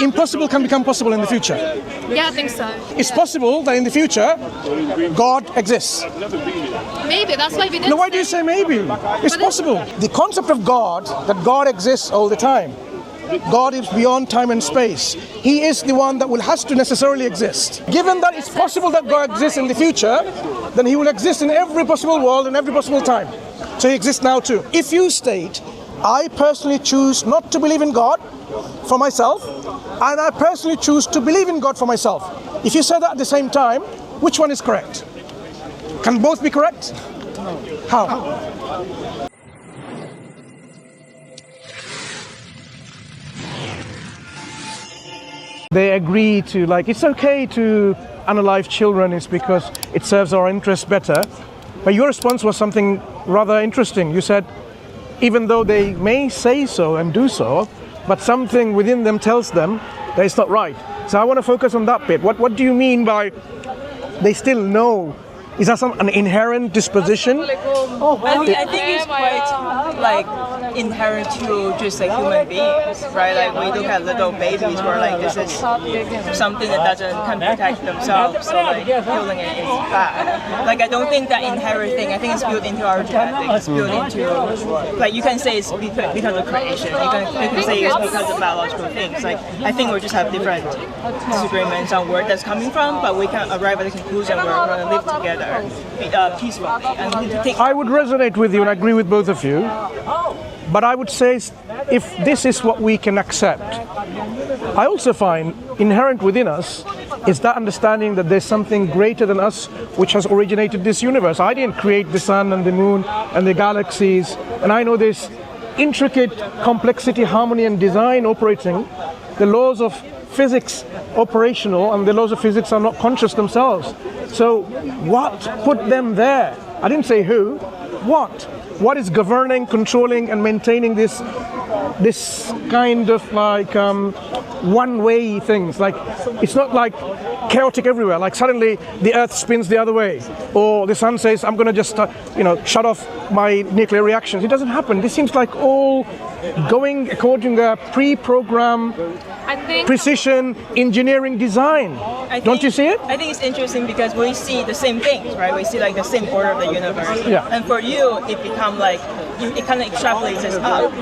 the impossible can become possible in the future. Yeah, I think so. It's possible that in the future, God exists. Maybe, that's why we didn't. No, why do you say maybe? It's possible. The concept of God, that God exists all the time. God is beyond time and space. He is the one that has to necessarily exist. Given that it's possible that God exists in the future, then he will exist in every possible world and every possible time. So he exists now too. If you state, I personally choose not to believe in God for myself, and I personally choose to believe in God for myself. If you say that at the same time, which one is correct? Can both be correct? How? They agree to, it's okay to unalive children, it's because it serves our interests better. But your response was something rather interesting. You said, even though they may say so and do so, but something within them tells them that it's not right. So I want to focus on that bit. What do you mean by they still know? Is that an inherent disposition? I think it's quite inherent to just human beings, right? Like we look at little babies where this is something that can protect themselves, so killing it is bad. I don't think that inherent thing. I think it's built into our genetics. It's built into you can say it's because of creation. You can say it's because of biological things. I think we just have different disagreements on where that's coming from, but we can arrive at the conclusion we're going to live together peacefully. I would resonate with you and agree with both of you, but I would say if this is what we can accept, I also find inherent within us is that understanding that there's something greater than us which has originated this universe. I didn't create the sun and the moon and the galaxies, and I know this intricate complexity, harmony and design operating. The laws of physics operational, and the laws of physics are not conscious themselves. So what put them there? I didn't say who. What is governing, controlling and maintaining this kind of one-way things? It's not chaotic everywhere. Suddenly the earth spins the other way, or the sun says, I'm going to just shut off my nuclear reactions. It doesn't happen. This seems like all going according to a pre-programmed precision engineering design. Don't you see it? I think it's interesting because we see the same things, right? We see the same order of the universe. Yeah. And for you, it becomes it kind of extrapolates us up.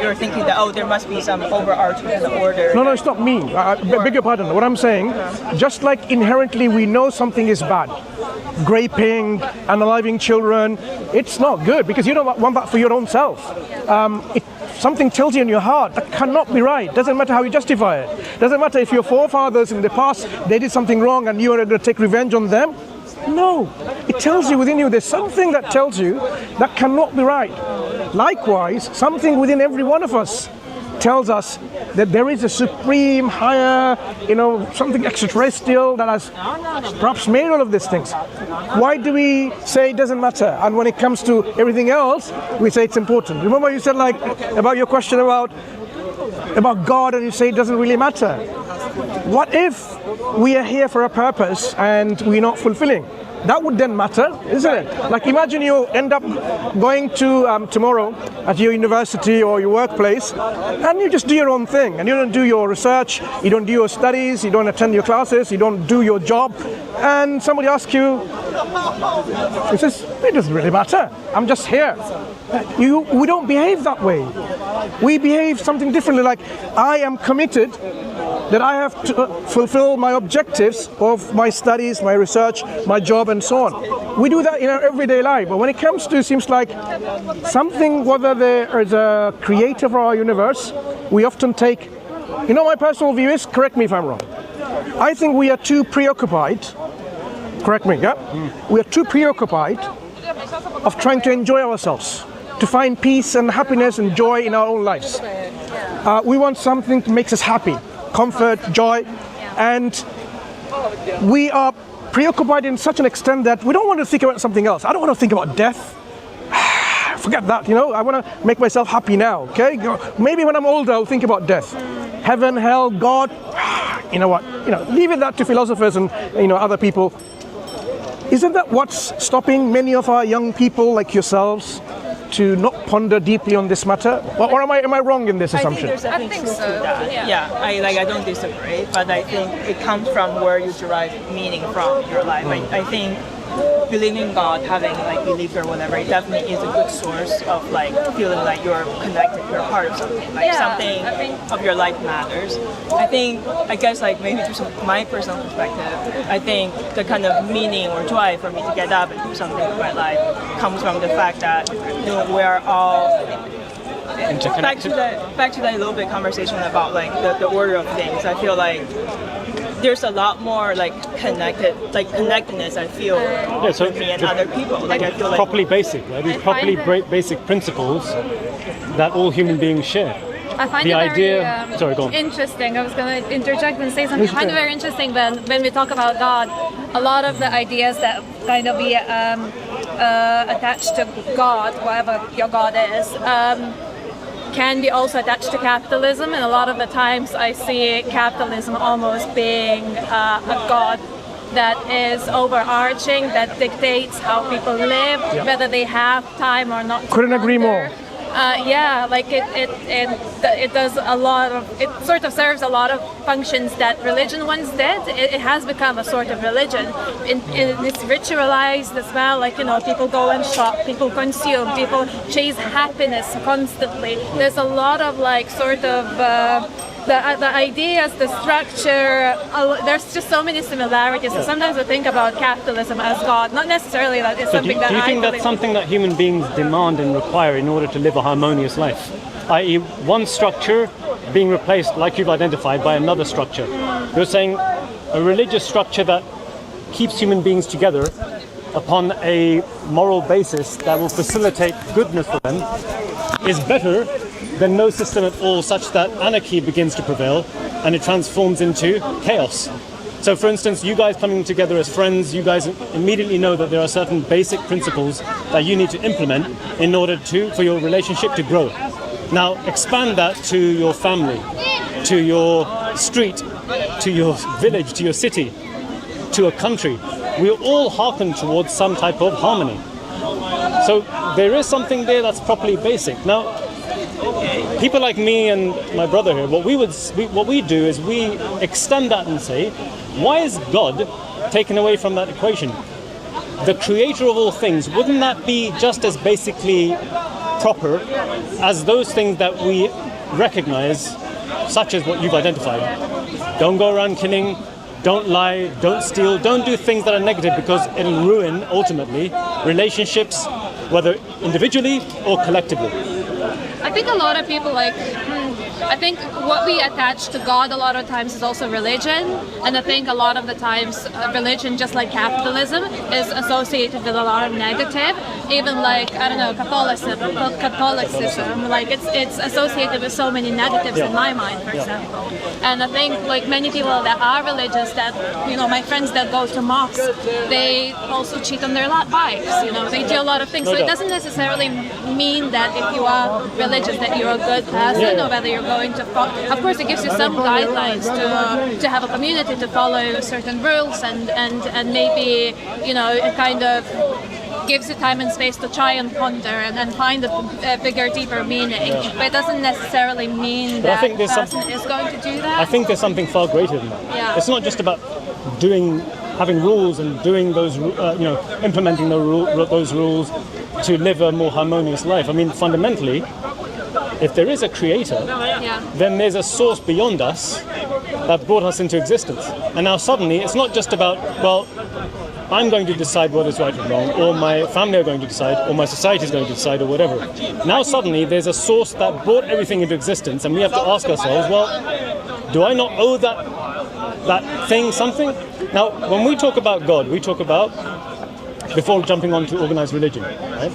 You're thinking that, there must be some overarching order. No, it's not me. Beg your pardon. What I'm saying, just like inherently we know something is bad, raping, unaliving children, it's not good because you don't want that for your own self. Something tells you in your heart that cannot be right. Doesn't matter how you justify it. Doesn't matter if your forefathers in the past they did something wrong and you are going to take revenge on them. No, it tells you within you there's something that tells you that cannot be right. Likewise, something within every one of us tells us that there is a supreme, higher, something extraterrestrial that has perhaps made all of these things. Why do we say it doesn't matter? And when it comes to everything else, we say it's important. Remember you said about your question about God, and you say it doesn't really matter. What if we are here for a purpose and we're not fulfilling? That would then matter, isn't it? Imagine you end up going to tomorrow at your university or your workplace and you just do your own thing and you don't do your research, you don't do your studies, you don't attend your classes, you don't do your job, and somebody asks you, it says, it doesn't really matter, I'm just here. We don't behave that way. We behave something differently, I am committed that I have to fulfill my objectives of my studies, my research, my job, and so on. We do that in our everyday life, but when it comes to, seems like something, whether there is a creator for our universe, we often take, my personal view is, correct me if I'm wrong, I think we are too preoccupied, correct me, yeah? We are too preoccupied of trying to enjoy ourselves, to find peace and happiness and joy in our own lives. We want something that makes us happy. Comfort, joy, and we are preoccupied in such an extent that we don't want to think about something else. I don't want to think about death. Forget that, I want to make myself happy now, okay? Maybe when I'm older, I'll think about death. Heaven, hell, God, leave it that to philosophers and, other people. Isn't that what's stopping many of our young people like yourselves to not ponder deeply on this matter? Or am I wrong in this assumption? I think there's I think definitely truth to so, that. yeah. I don't disagree, but I think it comes from where you derive meaning from your life. I think believing in God, having like belief or whatever, it definitely is a good source of like feeling like you're connected, you're part of something, like something I think of your life matters. I guess like maybe from my personal perspective, I think the kind of meaning or drive for me to get up and do something with my life comes from the fact that we're all back to that little bit conversation about like the order of things. I feel like there's a lot more like connectedness I feel with me and other people. Like I feel like properly basic, right? These properly basic principles that all human beings share. I find The it very idea- sorry, go on. interesting. I was going to interject and say something. I find it very interesting when we talk about God. A lot of the ideas that kind of be attached to God, whatever your God is, can be also attached to capitalism, and a lot of the times I see capitalism almost being a god that is overarching, that dictates how people live, whether they have time or not. Couldn't agree more. Like it does a lot of, it sort of serves a lot of functions that religion once did. It has become a sort of religion. It's ritualized as well, like, people go and shop, people consume, people chase happiness constantly. There's a lot of like sort of the ideas, the structure, there's just so many similarities. So sometimes I think about capitalism as God, not necessarily that it's something that Do you think I that's something that human beings demand and require in order to live a harmonious life? I.e., one structure being replaced, like you've identified, by another structure. You're saying a religious structure that keeps human beings together upon a moral basis that will facilitate goodness for them is better than no system at all, such that anarchy begins to prevail and it transforms into chaos. So for instance, you guys coming together as friends, you guys immediately know that there are certain basic principles that you need to implement in order for your relationship to grow. Now expand that to your family, to your street, to your village, to your city, to a country. We all hearken towards some type of harmony. So there is something there that's properly basic. Now, people like me and my brother here, what we do is we extend that and say, why is God taken away from that equation? The creator of all things, wouldn't that be just as basically proper as those things that we recognize, such as what you've identified? Don't go around killing, don't lie, don't steal, don't do things that are negative, because it'll ruin, ultimately, relationships, whether individually or collectively. I think a lot of people I think what we attach to God a lot of times is also religion, and I think a lot of the times religion, just like capitalism, is associated with a lot of negative. Even like, I don't know, Catholicism, like it's associated with so many negatives in my mind, for example. And I think like many people that are religious, that my friends that go to mosques, they also cheat on their wives. They do a lot of things. So it doesn't necessarily mean that if you are religious that you're a good person, or whether you're going to follow. Of course, it gives you some guidelines to have a community to follow certain rules, and maybe it kind of gives you time and space to try and ponder and find a bigger, deeper meaning. But it doesn't necessarily mean that the person is going to do that. I think there's something far greater than that. Yeah. It's not just about having rules and doing those, implementing those rules to live a more harmonious life. I mean, fundamentally, if there is a creator, then there's a source beyond us that brought us into existence. And now suddenly, it's not just about, I'm going to decide what is right and wrong, or my family are going to decide, or my society is going to decide, or whatever. Now suddenly, there's a source that brought everything into existence, and we have to ask ourselves, do I not owe that thing something? Now, when we talk about God, we talk about, before jumping on to organized religion, right?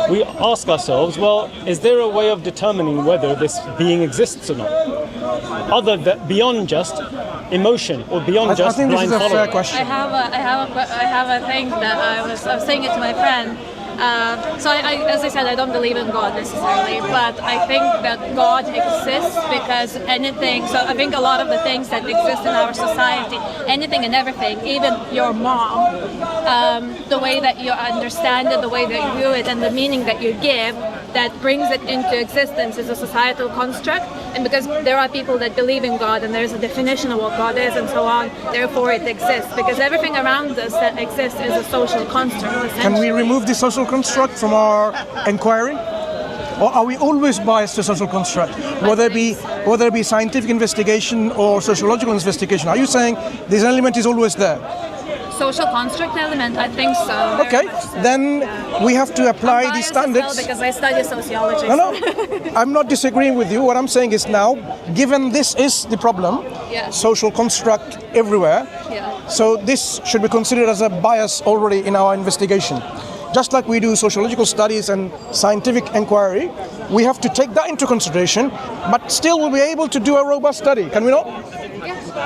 We ask ourselves, is there a way of determining whether this being exists or not? Other than beyond just emotion or beyond I just think blind this is a following. fair question. I have a thing that I was saying it to my friend. So as I said, I don't believe in God necessarily, but I think that God exists because anything, so I think a lot of the things that exist in our society, anything and everything, even your mom, the way that you understand it, the way that you view it, and the meaning that you give, that brings it into existence is a societal construct. And because there are people that believe in God and there's a definition of what God is and so on, therefore it exists. Because everything around us that exists is a social construct. Can we remove the social construct from our inquiry? Or are we always biased to social construct? Whether it be scientific investigation or sociological investigation, are you saying this element is always there? Social construct element, I think so. Okay, then we have to apply these standards. Because I study sociology. No, I'm not disagreeing with you. What I'm saying is now, given this is the problem, social construct everywhere, so this should be considered as a bias already in our investigation. Just like we do sociological studies and scientific inquiry, we have to take that into consideration, but still we'll be able to do a robust study, can we not?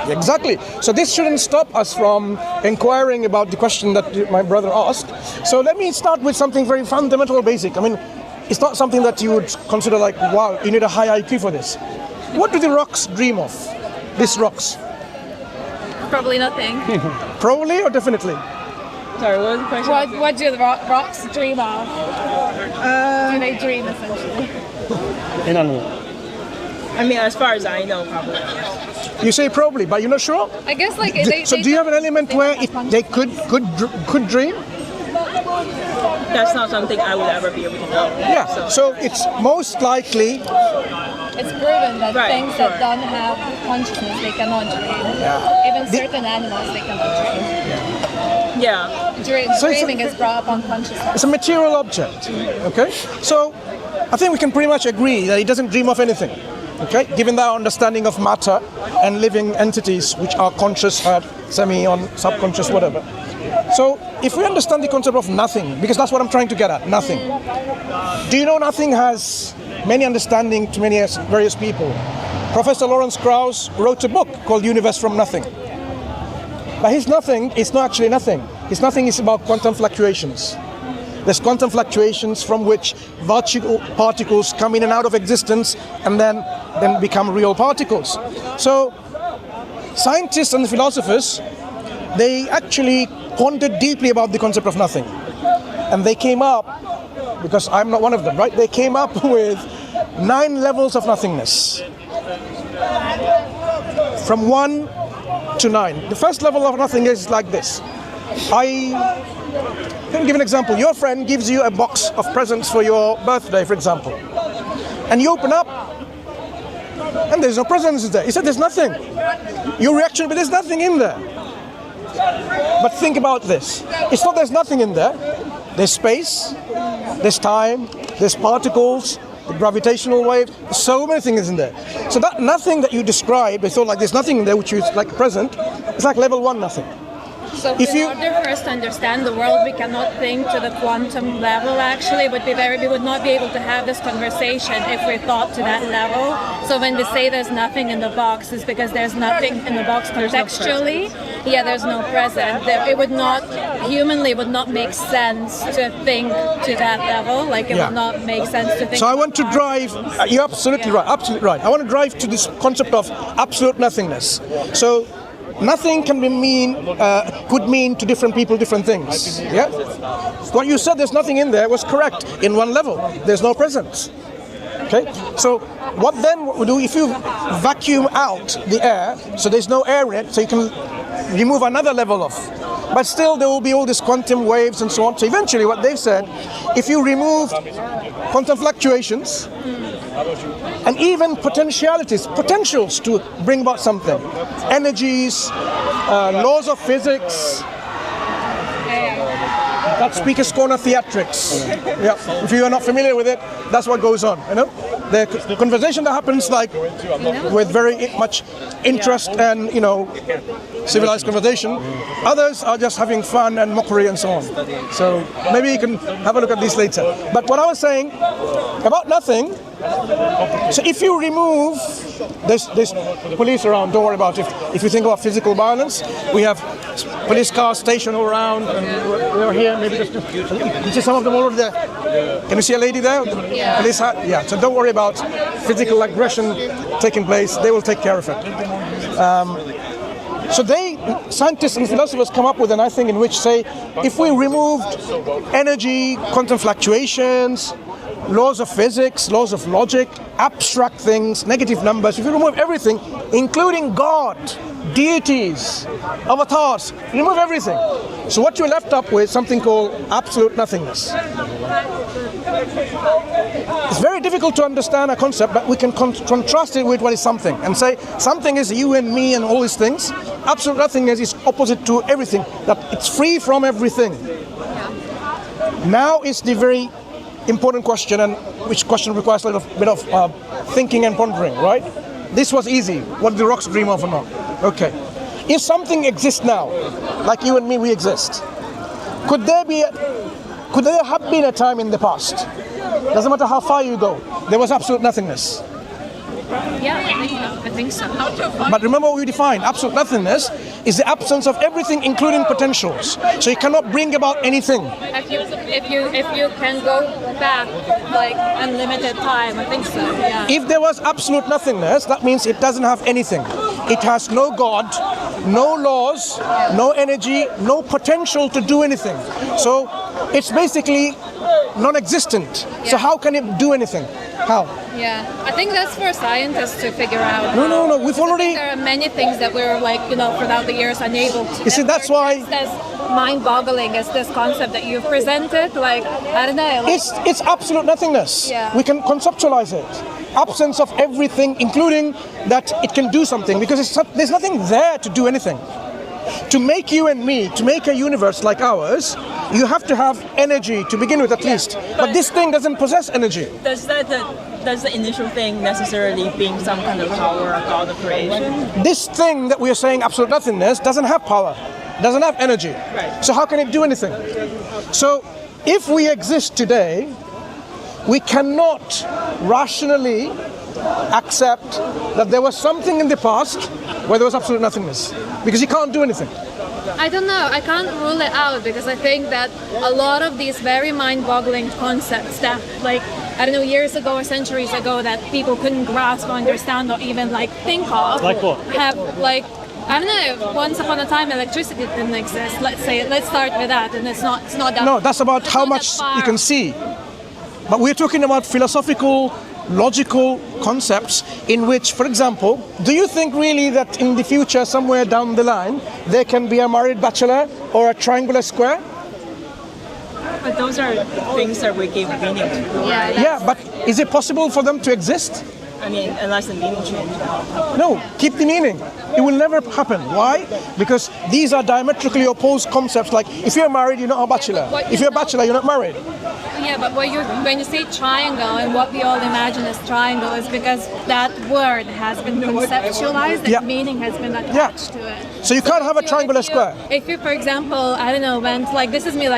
Exactly. So this shouldn't stop us from inquiring about the question that my brother asked. So let me start with something very fundamental or basic. I mean, it's not something that you would consider like, wow, you need a high IQ for this. What do the rocks dream of? These rocks? Probably nothing. Probably or definitely? Sorry, what was the question? What do the rocks dream of? Do they dream essentially? I mean, as far as I know, probably. You say probably, but you're not sure? I guess like So do you have an element where they could dream? That's not something I would ever be able to know. Yeah, so it's most likely. It's proven that things that sure. don't have consciousness, they cannot dream. Even certain animals, they cannot dream. Yeah. Dreaming is brought up on consciousness. It's a material object, okay? So I think we can pretty much agree that it doesn't dream of anything, okay? Given that understanding of matter and living entities which are conscious, semi, on subconscious, whatever. So if we understand the concept of nothing, because that's what I'm trying to get at, nothing. Do you know nothing has many understanding to many various people? Professor Lawrence Krauss wrote a book called Universe from Nothing. But his nothing is not actually nothing. His nothing is about quantum fluctuations. There's quantum fluctuations from which particles come in and out of existence and then become real particles. So scientists and philosophers, they actually pondered deeply about the concept of nothing. And they came up, because I'm not one of them, right? They came up with 9 levels of nothingness. From 1 to 9. The first level of nothing is like this. I can give an example. Your friend gives you a box of presents for your birthday, for example. And you open up, and there's no presents there. He said there's nothing. Your reaction, but there's nothing in there. But think about this. It's not there's nothing in there. There's space, there's time, there's particles, the gravitational wave, so many things in there. So that nothing that you described, it's all like there's nothing in there, which is like present, it's like level 1 nothing. So in order for us to understand the world, we cannot think to the quantum level actually, but we would not be able to have this conversation if we thought to that level. So when we say there's nothing in the box, it's because there's nothing in the box contextually. There's no present. It would not, humanly, would not make sense to think to that level. Like it would not make sense to think. So I want to drive, you're absolutely right, absolutely right. I want to drive to this concept of absolute nothingness. So nothing can could mean to different people different things. Yeah. What you said, there's nothing in there, was correct in one level. There's no presence. Okay. So what then we do if you vacuum out the air, so there's no air in it, so you can remove another level of. But still, there will be all these quantum waves and so on. So eventually, what they've said, if you remove quantum fluctuations and even potentials to bring about something, energies, laws of physics, that's Speaker's Corner theatrics. Yeah. If you are not familiar with it, that's what goes on. You know, the conversation that happens like with very much interest and civilized conversation. Others are just having fun and mockery and so on. So maybe you can have a look at these later. But what I was saying about nothing So if you remove, there's police around, don't worry about it. If you think about physical violence, we have police cars stationed all around, and we're here, maybe just, you see some of them all over there? Can you see a lady there? Yeah. Police hat? Yeah, so don't worry about physical aggression taking place, they will take care of it. So scientists and philosophers come up with a nice thing in which say, if we removed energy, quantum fluctuations, laws of physics, laws of logic, abstract things, negative numbers, if you remove everything, including God, deities, avatars, remove everything. So what you're left up with is something called absolute nothingness. It's very difficult to understand a concept, but we can contrast it with what is something and say something is you and me and all these things. Absolute nothingness is opposite to everything, that it's free from everything. Now is the very important question, and which question requires a little bit of thinking and pondering, right? This was easy. What do the rocks dream of or not? Okay. If something exists now, like you and me, we exist, could there have been a time in the past? Doesn't matter how far you go, there was absolute nothingness. Yeah, I think so. But remember what we defined. Absolute nothingness is the absence of everything, including potentials. So you cannot bring about anything. If you can go back like unlimited time, I think so. Yeah. If there was absolute nothingness, that means it doesn't have anything. It has no God, no laws, no energy, no potential to do anything. So it's basically non-existent. So how can it do anything? How? Yeah, I think that's for scientists to figure out. No. We've already. There are many things that we're throughout the years unable to. You see, that's why. As mind-boggling as this concept that you've presented, I don't know. It's absolute nothingness. Yeah. We can conceptualize it. Absence of everything, including that it can do something, because there's nothing there to do anything. To make you and me, to make a universe like ours, you have to have energy to begin with, at least. But this thing doesn't possess energy. Does the initial thing necessarily being some kind of power or God of creation? This thing that we are saying, absolute nothingness, doesn't have power, doesn't have energy. Right. So how can it do anything? So if we exist today, we cannot rationally accept that there was something in the past where there was absolute nothingness, because you can't do anything. I don't know. I can't rule it out, because I think that a lot of these very mind-boggling concepts that, years ago or centuries ago, that people couldn't grasp or understand or even think of. Like what? Have I don't know. Once upon a time, electricity didn't exist. Let's start with that, and it's not that. No, that's about how much you can see. But we're talking about philosophical, logical concepts in which, for example, do you think really that in the future, somewhere down the line, there can be a married bachelor or a triangular square? But those are things that we give meaning to. Yeah, but is it possible for them to exist? I mean, unless the meaning changes. No, keep the meaning. It will never happen. Why? Because these are diametrically opposed concepts. Like, if you're married, you're not a bachelor. If you're a bachelor, you're not married. Yeah, but when you say triangle, and what we all imagine as triangle is because that word has been conceptualized, that meaning has been attached to it. So you can't have a triangular square. If you, for example, I don't know, went this is me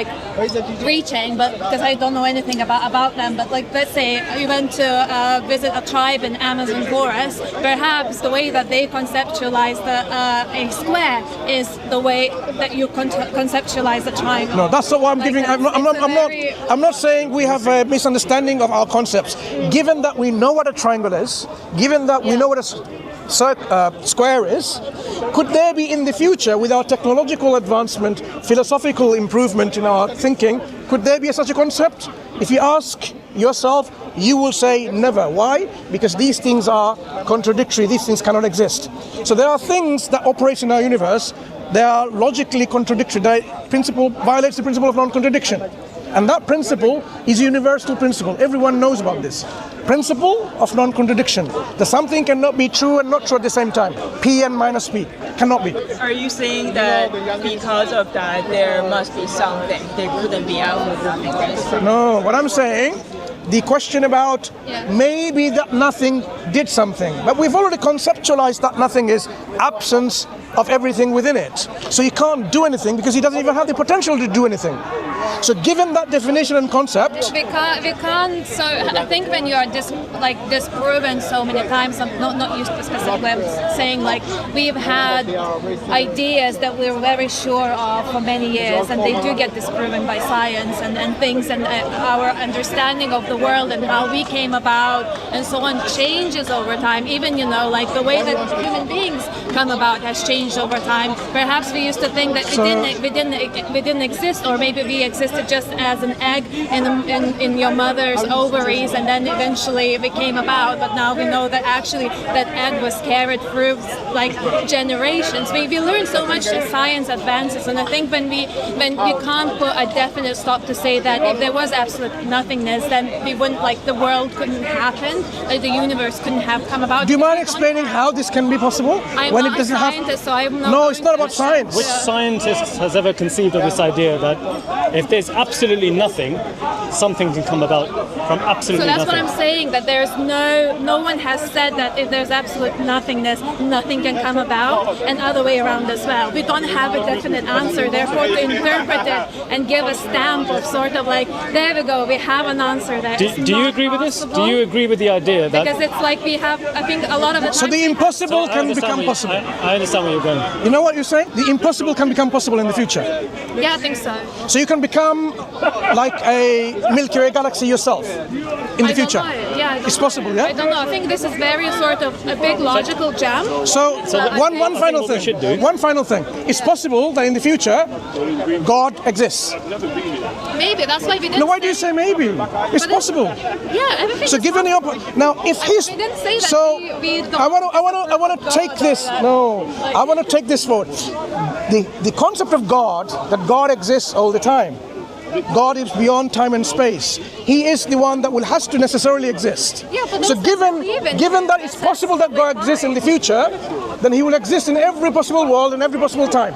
reaching, but because I don't know anything about them, but let's say you went to visit a tribe in Amazon forest, perhaps the way that they conceptualize a square is the way that you conceptualize a triangle. No, that's not what I'm giving. I'm not saying we have a misunderstanding of our concepts. Given that we know what a triangle is, given that we know what a square is, could there be in the future, with our technological advancement, philosophical improvement in our thinking, could there be such a concept? If you ask yourself, you will say never. Why? Because these things are contradictory. These things cannot exist. So there are things that operate in our universe. They are logically contradictory. That principle violates the principle of non-contradiction. And that principle is a universal principle. Everyone knows about this. Principle of non-contradiction. That something cannot be true and not true at the same time. P and minus P. Cannot be. Are you saying that because of that, there must be something? There couldn't be absolute nothingness? No, what I'm saying, the question about maybe that nothing did something. But we've already conceptualized that nothing is absence of everything within it. So he can't do anything because he doesn't even have the potential to do anything. So given that definition and concept, we can't. So I think when you are disproven so many times, I'm not used to specific way of saying, like, we've had ideas that we're very sure of for many years, and they do get disproven by science and things, and our understanding of the world and how we came about and so on changes over time. Even, you know, like the way that human beings come about has changed over time. Perhaps we used to think that we didn't exist, or maybe we existed just as an egg in your mother's ovaries, and then eventually it came about. But now we know that actually that egg was carried through like generations. We learn so much as science advances, and I think when we can't put a definite stop to say that if there was absolute nothingness, then we wouldn't, like, the world couldn't happen, like the universe couldn't have come about. do you mind explaining how this can be possible? I'm when not it doesn't a scientist, so I'm not. No, it's not about science. Which scientist has ever conceived of this idea that if there's absolutely nothing, something can come about from absolutely So that's nothing? what I'm saying, that there's no one has said that if there's absolute nothingness, nothing can come about, and other way around as well. We don't have a definite answer, therefore to interpret it and give a stamp of sort of like, there we go, we have an answer there. Do you agree with this? Do you agree with the idea that... Because it's like we have, I think a lot of the time... So the impossible I can understand become where possible. I understand where you're going. You know what you're saying? The impossible can become possible in the future. Yeah, I think so. So you can become like a Milky Way galaxy yourself in the future. Yeah, It's possible, yeah? I don't know. I think this is very sort of a big logical jump. So one final what we should do- thing. One final thing. It's possible that in the future, God exists. Maybe that's why we didn't. Now, why do you say maybe? It's possible. Yeah, everything. So is given the now, if he's We didn't say that so, we don't- I want to take this. No, I want to take this forward. The concept of God, that God exists all the time. God is beyond time and space. He is the one that has to necessarily exist. Yeah, but so those given that believe in given him, that it's possible that God exists in the future, then he will exist in every possible world and every possible time.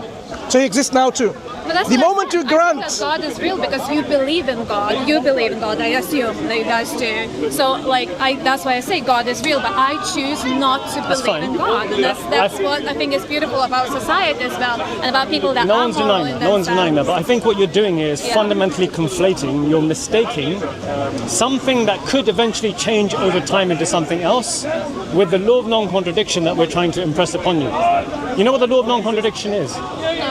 So he exists now too. But that's The what I moment said. you I think grant that God is real because you believe in God. You believe in God. I assume that you guys do. So, like, that's why I say God is real. But I choose not to believe fine. in God, and that's what I think is beautiful about society as well, and about people that No are one's moral denying in that. No one's denying that. themselves. But I think what you're doing is fundamentally conflating. You're mistaking something that could eventually change over time into something else with the law of non-contradiction that we're trying to impress upon you. You know what the law of non-contradiction is?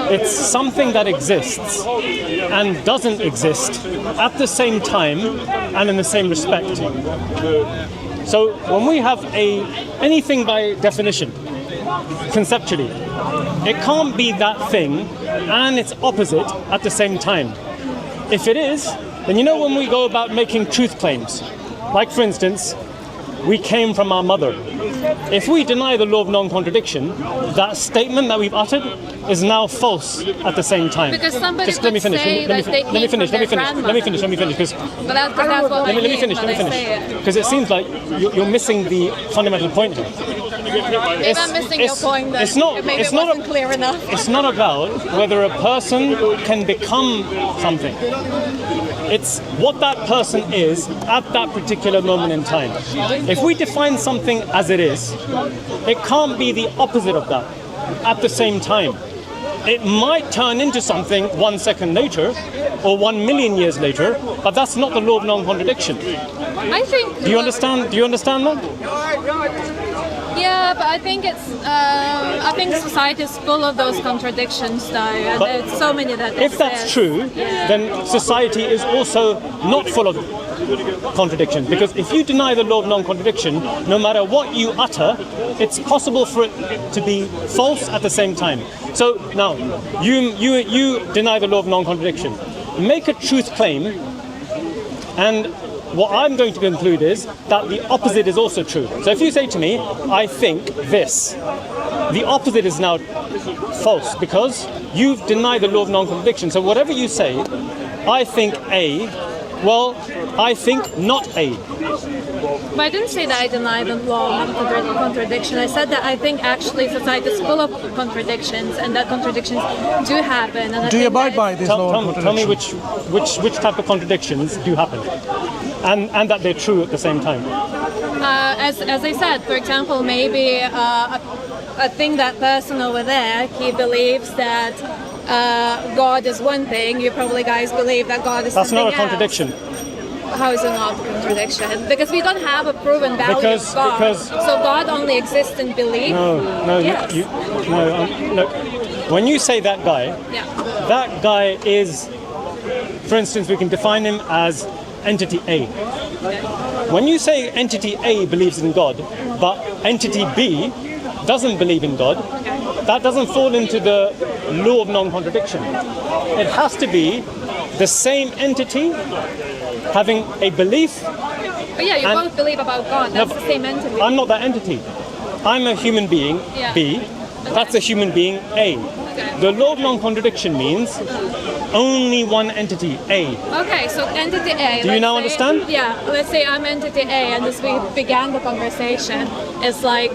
It's something that exists and doesn't exist at the same time and in the same respect. So when we have anything by definition, conceptually, it can't be that thing and its opposite at the same time. If it is, then you know when we go about making truth claims, like for instance, we came from our mother. If we deny the law of non-contradiction, that statement that we've uttered is now false at the same time. Because somebody Just let me could finish. say Let that they me came finish. from Let me their finish. Let me finish. Let me finish. Because But that's what I let me mean finish. when Let me I say finish. it. Because it seems like you're missing the fundamental point here. Maybe I'm missing your point. Then It's not. maybe It's it not. wasn't clear enough. It's not about whether a person can become something. It's what that person is at that particular moment in time. If we define something as it is, it can't be the opposite of that at the same time. It might turn into something 1 second later or 1 million years later, but that's not the law of non-contradiction. I think. Do you understand? Do you understand that? Yeah, but I think I think society is full of those contradictions, though, and But there's so many that. If that's exist. true, then society is also not full of contradictions. Because if you deny the law of non-contradiction, no matter what you utter, it's possible for it to be false at the same time. So now, you deny the law of non-contradiction. Make a truth claim, and what I'm going to conclude is that the opposite is also true. So if you say to me, I think this, the opposite is now false because you've denied the law of non-contradiction. So whatever you say, I think A, well, I think not A. But I didn't say that I deny the law of contradiction. I said that I think actually society is full of contradictions, and that contradictions do happen. And I do you think abide that by this law of Tell me contradiction? which type of contradictions do happen. and that they're true at the same time. As I said, for example, maybe I think that person over there, he believes that God is one thing. You probably guys believe that God is That's something not a contradiction. else. How is it not a contradiction? Because we don't have a proven value of God. So God only exists in belief. No, Yes. look. When you say that guy, Yeah. that guy is, for instance, we can define him as entity A. When you say entity A believes in God, but entity B doesn't believe in God, that doesn't fall into the law of non-contradiction. It has to be the same entity having a belief. But yeah, you And- both believe about God. That's the same entity. I'm not that entity. I'm a human being, Yeah. B. That's a human being, A. The law of non-contradiction means only one entity, A. Okay, so entity A. Do you now understand? Yeah, let's say I'm entity A, and as we began the conversation, it's like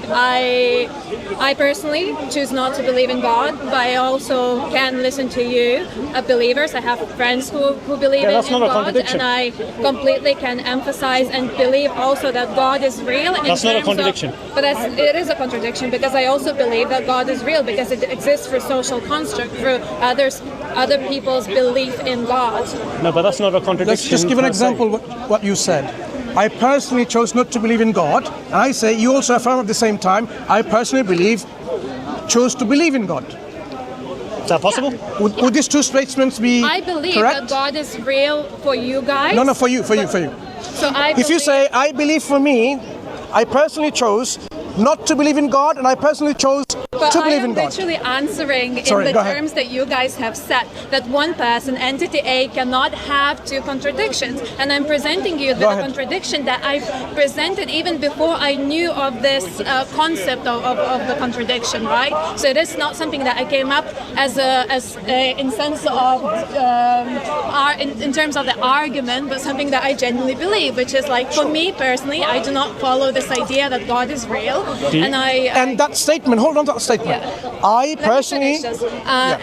I personally choose not to believe in God, but I also can listen to you, believers. I have friends who believe Yeah, that's in not a God, contradiction. and I completely can emphasize and believe also that God is real. That's not a contradiction. But it is a contradiction, because I also believe that God is real, because it exists for social construct, for other people's belief in God. No, but that's not a contradiction. Let's just give an per se. example what you said. I personally chose not to believe in God, and I say you also affirm at the same time, I personally chose to believe in God. Is that possible? Would these two statements be I believe correct? that God is real for you guys. No, for you. So If you say, I believe for me, I personally chose not to believe in God, and I personally chose but to I believe am in God. literally answering Sorry, in go the ahead. terms that you guys have set, that one person, entity A, cannot have two contradictions. And I'm presenting you the Go ahead. contradiction that I've presented even before I knew of this concept of the contradiction, right? So it is not something that I came up in sense of in terms of the argument, but something that I genuinely believe, which is like, for me personally, I do not follow this idea that God is real, And that statement, hold on to that statement. I Let me personally, finish this.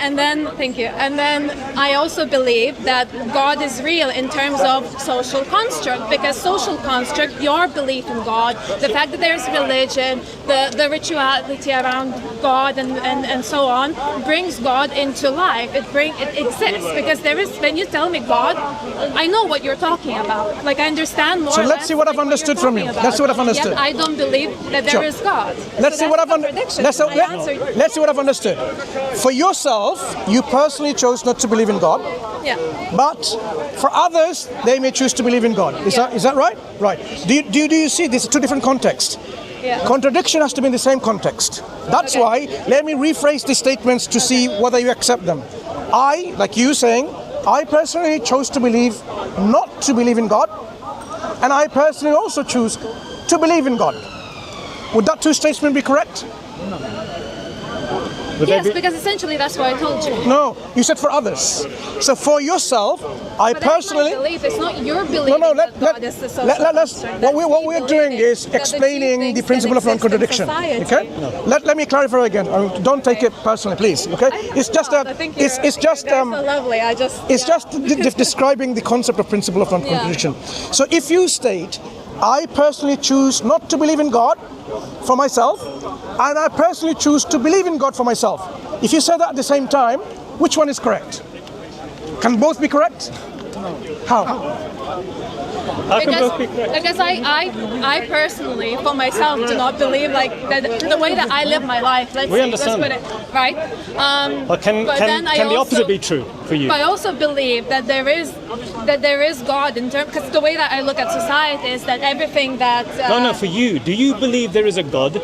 And then, thank you. And then I also believe that God is real in terms of social construct, because social construct, your belief in God, the fact that there's religion, the rituality around God, and so on, brings God into life. It exists, because there is. When you tell me God, I know what you're talking about. Like, I understand more. So or let's less see what like I've understood you're from you. talking Let's see what I've about. understood. Yet I don't believe that there Sure. is God. let's So see what that's I've a contradiction. let's I answered. let's see what I've understood. For yourself, you personally chose not to believe in God, Yeah. but for others, they may choose to believe in God. Is that right? Right. Do you see these are two different contexts? Yeah. Contradiction has to be in the same context. That's Okay. why, let me rephrase these statements to see whether you accept them. I, like you saying, I personally chose to believe, not to believe in God, and I personally also choose to believe in God. Would that two statements be correct? Would Yes, they be- because essentially that's what I told you. No, you said for others. So for yourself, I But that's personally. my belief. It's not your belief. No, that God is the social let's. construct. What That's we're me doing believing is that the two explaining the things principle of that exist in non-contradiction. society. Okay. Let me clarify again. Don't take it personally, please. Okay. It's just I think you're it's just you guys are lovely. It's just describing the concept of principle of non-contradiction. So if you state, I personally choose not to believe in God for myself, and I personally choose to believe in God for myself. If you say that at the same time, which one is correct? Can both be correct? How? How can both be correct? Because I personally, for myself, do not believe like that the way that I live my life. Let's understand. put it right. But can the opposite be true for you? But I also believe that there is God in terms, because the way that I look at society is that everything that No, for you. Do you believe there is a God,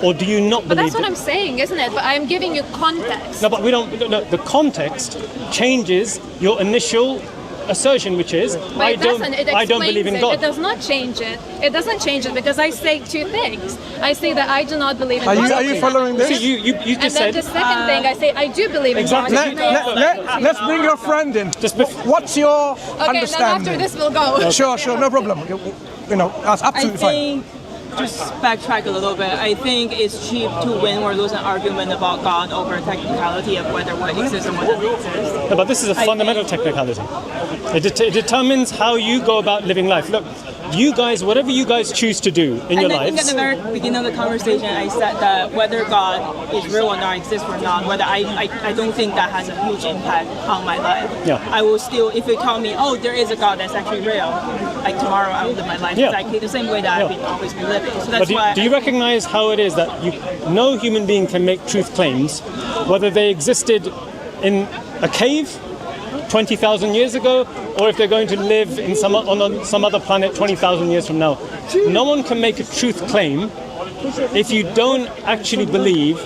or do you not But believe that's what it? I'm saying, isn't it? But I'm giving you context. No, but we don't. No, the context changes your initial assertion, which is But it doesn't. It I don't believe in explains God. it. It does not change it. It doesn't change it, because I say two things. I say that I do not believe in Are God. you following this? See, you And just then said the second thing, I say I do believe in Exactly. God. Let's bring your friend in. Just bef- What's your Okay, then after understanding? this we'll go. Sure, no problem. That's I absolutely fine. think just backtrack a little bit. I think it's cheap to win or lose an argument about God over technicality of whether what exists and what doesn't exist. No, but this is a fundamental technicality. It determines how you go about living life. Look, you guys, whatever you guys choose to do in your I think lives. at the very beginning of the conversation, I said that whether God is real or not, exists or not, whether I don't think that has a huge impact on my life. Yeah. I will still, if you tell me, oh, there is a God that's actually real, like tomorrow I will live my life exactly the same way that I've always been living. So that's why. Do you recognize how it is that no human being can make truth claims, whether they existed in a cave 20,000 years ago, or if they're going to live in on some other planet 20,000 years from now? No one can make a truth claim if you don't actually believe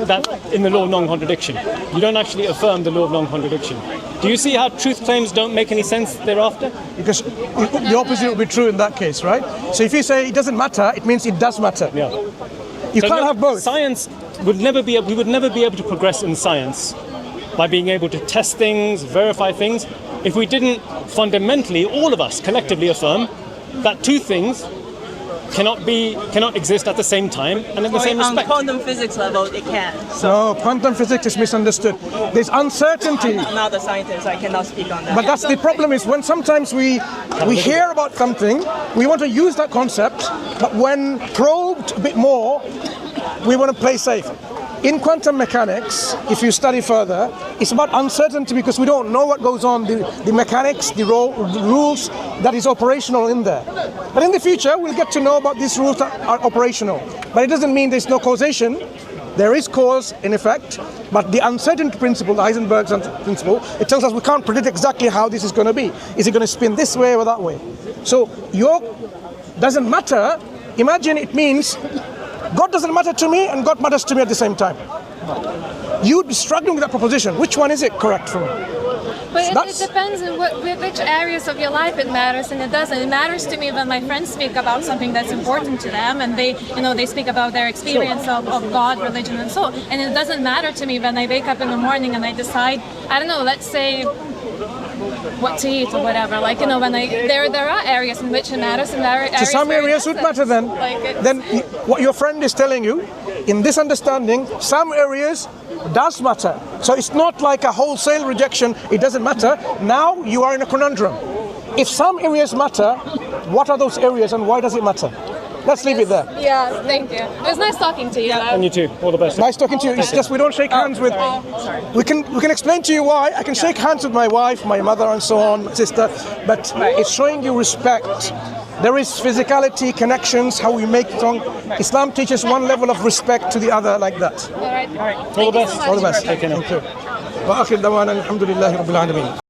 that in the law of non-contradiction. You don't actually affirm the law of non-contradiction. Do you see how truth claims don't make any sense thereafter? Because the opposite will be true in that case, right? So if you say it doesn't matter, it means it does matter. Yeah. You can't have both. Science would never be. We would never be able to progress in science by being able to test things, verify things, if we didn't fundamentally, all of us collectively affirm that two things cannot exist at the same time and in the same respect. On quantum physics level, it can. No, quantum physics is misunderstood. There's uncertainty. I'm not a scientist, so I cannot speak on that. But that's the problem, is when sometimes we hear about something, we want to use that concept, but when probed a bit more, we want to play safe. In quantum mechanics, if you study further, it's about uncertainty because we don't know what goes on, the mechanics, the rules that is operational in there. But in the future, we'll get to know about these rules that are operational. But it doesn't mean there's no causation. There is cause in effect, but the uncertainty principle, Heisenberg's principle, it tells us we can't predict exactly how this is going to be. Is it going to spin this way or that way? So your doesn't matter. Imagine it means God doesn't matter to me and God matters to me at the same time. You'd be struggling with that proposition. Which one is it correct for me? But it depends on which areas of your life it matters and it doesn't. It matters to me when my friends speak about something that's important to them and they speak about their experience of God, religion and so on. And it doesn't matter to me when I wake up in the morning and I decide, I don't know, let's say what to eat or whatever. Like, when there are areas in which it matters and there are areas. So some areas would matter then. Then what your friend is telling you, in this understanding, some areas does matter. So it's not like a wholesale rejection, it doesn't matter. Now you are in a conundrum. If some areas matter, what are those areas and why does it matter? Let's leave it there. Yeah, thank you. It was nice talking to you. And you too. All the best. Nice talking to you. It's just we don't shake hands with. We can explain to you why. I can shake hands with my wife, my mother, and so on, my sister. But it's showing you respect. There is physicality, connections, how we make song. Islam teaches one level of respect to the other, like that. All right. All the best. All the best. Take care now. Thank you. وآخر دعوانا الحمد لله رب العالمين.